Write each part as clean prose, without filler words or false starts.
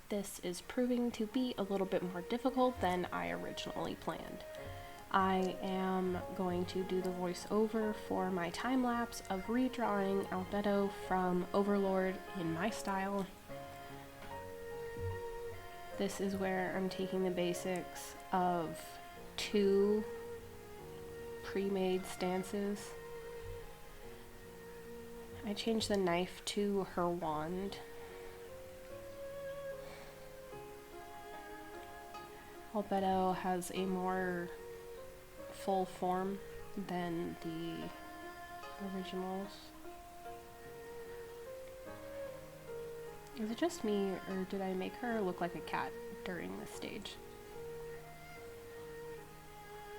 This is proving to be a little bit more difficult than I originally planned. I am going to do the voiceover for my time lapse of redrawing Albedo from Overlord in my style. This is where I'm taking the basics of 2 pre-made stances. I changed the knife to her wand. Albedo has a more full form than the originals. Is it just me, or did I make her look like a cat during this stage?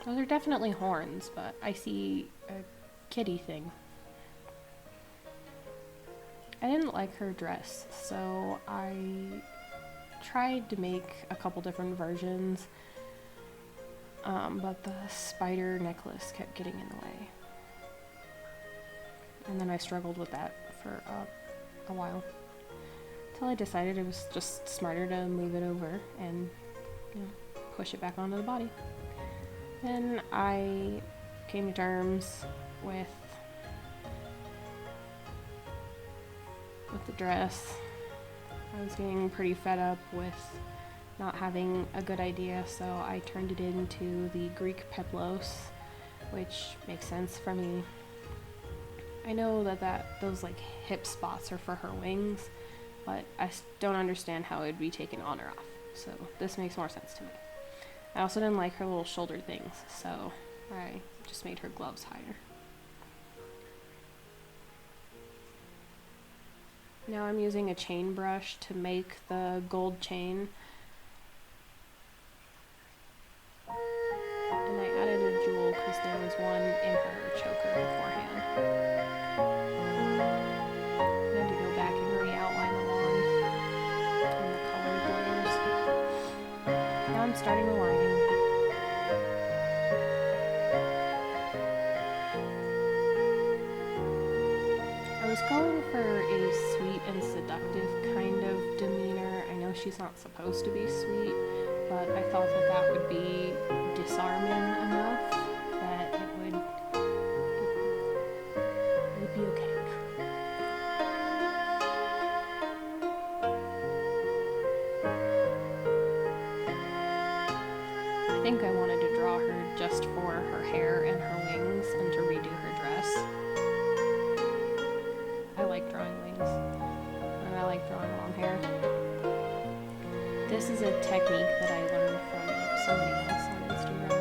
Those are definitely horns, but I see a kitty thing. I didn't like her dress, so I tried to make a couple different versions, but the spider necklace kept getting in the way. And then I struggled with that for a while, until I decided it was just smarter to move it over and push it back onto the body. Then I came to terms with the dress. I was getting pretty fed up with not having a good idea, so I turned it into the Greek peplos, which makes sense for me. I know that those like hip spots are for her wings, but I don't understand how it would be taken on or off, so this makes more sense to me. I also didn't like her little shoulder things, so I just made her gloves higher. Now I'm using a chain brush to make the gold chain. And I added a jewel because there was one in her choker beforehand. I had to go back and re-outline the wand and the colored layers. Now I'm starting the lining. I was going for a sweet and seductive kind of demeanor. I know she's not supposed to be sweet, but I thought that would be disarming enough that it would be okay. I think I wanted to draw her just for her hair and her wings and to redo her dress. I like drawing wings, and I like drawing long hair. This is a technique that I learned from somebody else on Instagram.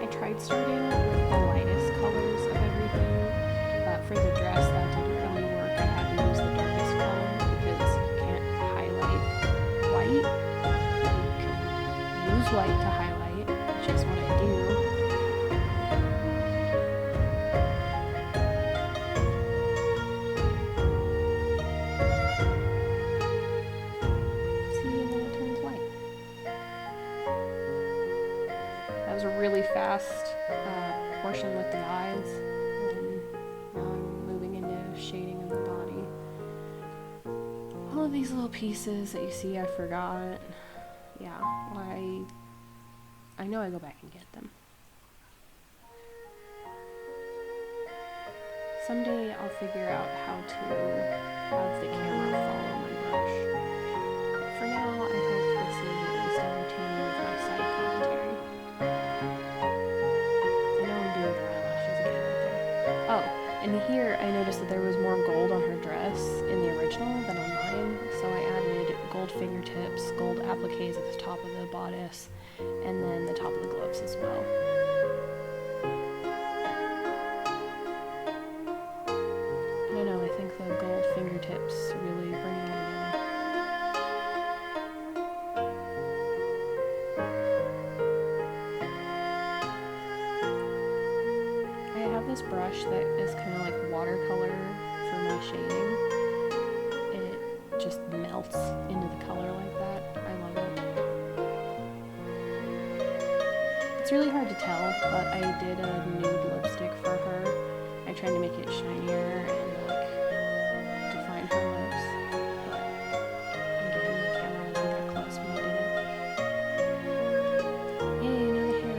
I tried starting with the lightest colors of everything, but for the dress that didn't really work. I had to use the darkest color because you can't highlight white. You can use white to highlight, which is what I do. See, and then it turns white. That was a really fast portion with the eyes, and now I'm moving into shading of the body. All of these little pieces that you see I forgot. Yeah, I know I go back and get them. Someday I'll figure out how to have the camera follow my brush. But for now, I hope this is at least entertaining with my side commentary. I know I'm doing her eyelashes again right there. Oh, and here I noticed that there was more gold on her dress in the original than on mine, so I added gold fingertips, gold appliques at the top of the bodice, and then the top of the gloves as well. I don't know, I think the gold fingertips really bring it all together. I have this brush that is kind of like watercolor for my shading. It just melts into the color like that. I love it. It's really hard to tell, but I did a nude lipstick for her. I tried to make it shinier and like define her lips, but again, the camera wasn't that close when I did it. Yay, now the hair.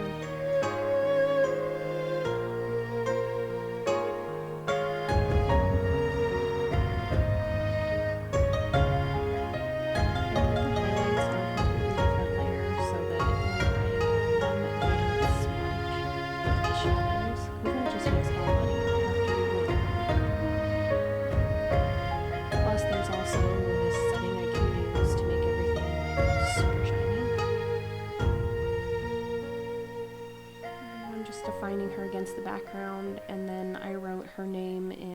Defining her against the background, and then I wrote her name in